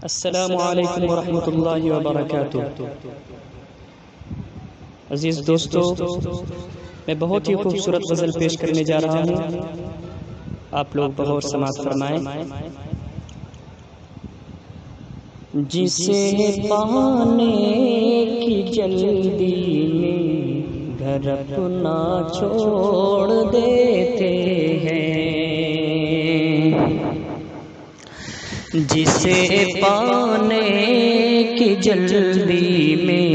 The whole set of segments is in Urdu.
السلام علیکم ورحمۃ اللہ وبرکاتہ۔ عزیز دوستو، میں بہت ہی خوبصورت غزل پیش کرنے جا رہا ہوں، آپ لوگ بغور سماعت فرمائیں۔ جسے پانے کی جلدی میں گھر اپنا چھوڑ دیتے ہیں، جسے پانے کی جلدی میں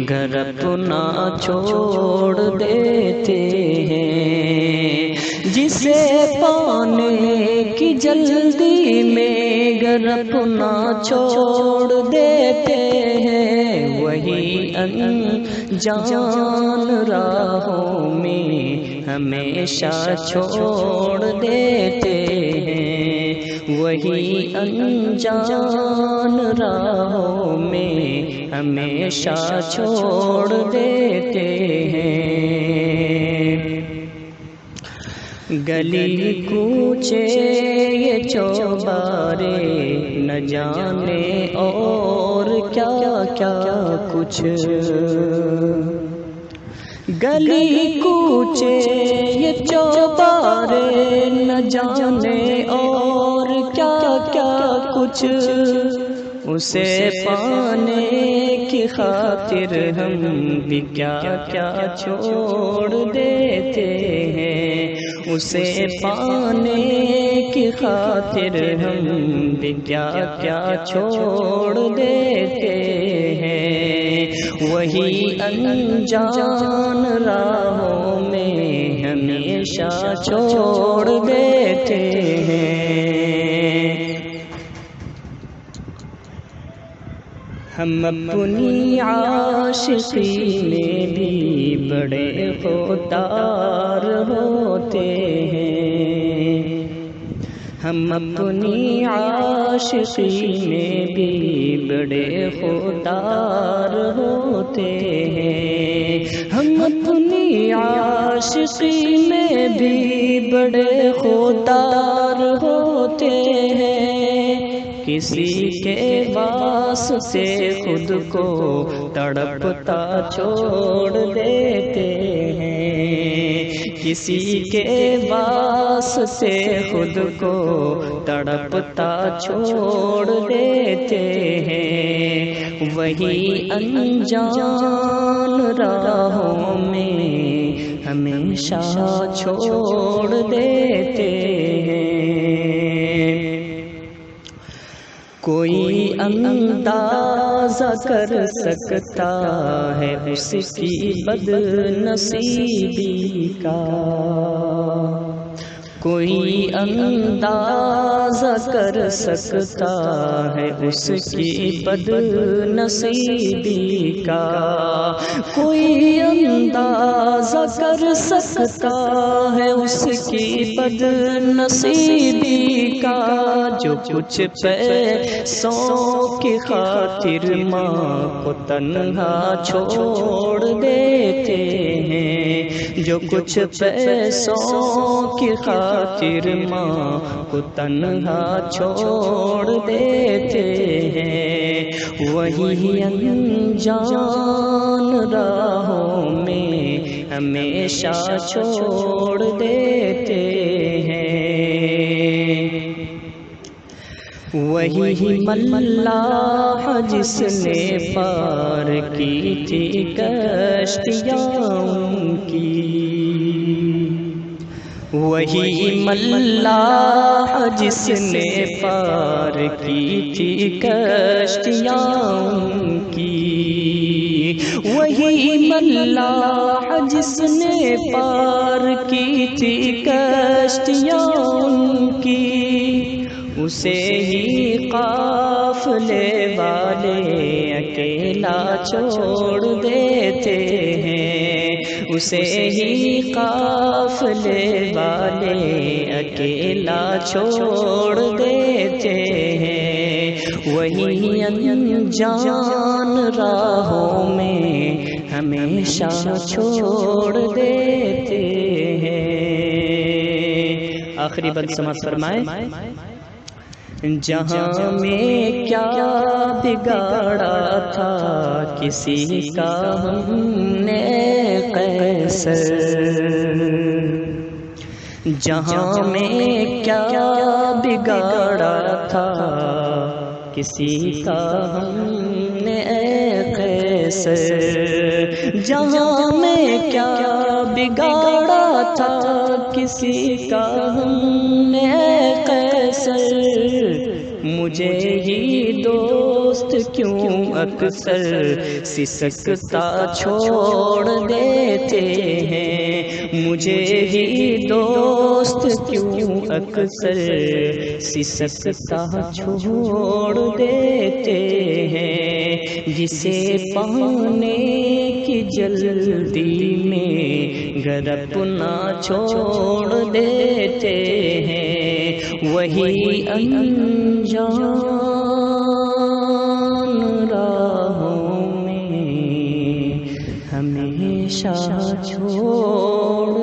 گھر اپنا چھوڑ دیتے ہیں، جسے پانے کی جلدی میں گھر اپنا چھوڑ دیتے ہیں، وہی انجان راہوں میں ہمیشہ چھوڑ دیتے ہیں، وہی انجان راہوں میں ہمیشہ چھوڑ دیتے ہیں۔ گلی کوچے یہ چوبارے نہ جانے اور کیا کیا کچھ، گلی کوچے یہ چوبارے نہ جانے اور کیا کیا کچھ، اسے پانے کی خاطر ہم بھی کیا کیا چھوڑ دیتے ہیں، اسے پانے کی خاطر ہم بھی کیا کیا چھوڑ دیتے ہیں، وہی انجان راہوں میں ہمیشہ چھوڑ دیتے ہیں۔ ہم اپنی عاشقی میں بھی بڑے خوددار ہوتے ہیں، ہم اپنی عاشقی میں بھی بڑے خوددار ہوتے ہیں، ہم اپنی عاشقی میں بھی بڑے خوددار ہوتے ہیں، کسی کے واسطے خود کو تڑپتا چھوڑ دیتے ہیں، کسی کے واسطے خود کو تڑپتا چھوڑ دیتے ہیں، وہی انجان راہوں میں ہمیشہ چھوڑ دیتے ہیں۔ کوئی اندازہ کر سکتا ہے اس کی بد نصیبی کا، کوئی اندازہ کر سکتا ہے اس کی بد نصیبی کا، کوئی اندازہ کر سکتا ہے اس کی بد نصیبی کا، جو کچھ پیسوں کی خاطر ماں کو تنہا چھوڑ دیتے ہیں، جو کچھ پیسوں کی خاطر ماں کو تنہا چھوڑ دیتے ہیں، وہی انجان راہوں میں ہمیشہ چھوڑ دیتے ہیں، وہی ملاح جس نے پار کی تھی کشتیاں ان کی، وہی ملاح جس نے پار کی تھی کشتیاں ان کی، وہی ملاح جس نے پار کی تھی کشتیاں ان کی، اسے ہی قافلے والے اکیلا چھوڑ دیتے ہیں، اسے ہی قافلے والے اکیلا چھوڑ دیتے ہیں، وہی انجان راہوں میں ہمیشہ چھوڑ دیتے ہیں۔ آخری بند سماعت فرمائیں۔ جہاں میں کیا بگاڑا تھا کسی کا ہم نے قیصر، جہاں میں کیا بگاڑا تھا کسی کا ہم نے قیصر، جہاں میں کیا بگاڑا تھا کسی کا ہم نے قیصر، مجھے ہی دوست کیوں اکثر سسکتا چھوڑ دیتے ہیں، مجھے ہی دوست کیوں اکثر سسکتا چھوڑ دیتے ہیں، جسے پانے کی جلدی میں گر اپنا چھوڑ دیتے ہیں، وہی انجان راہوں میں ہمیشہ چھوڑ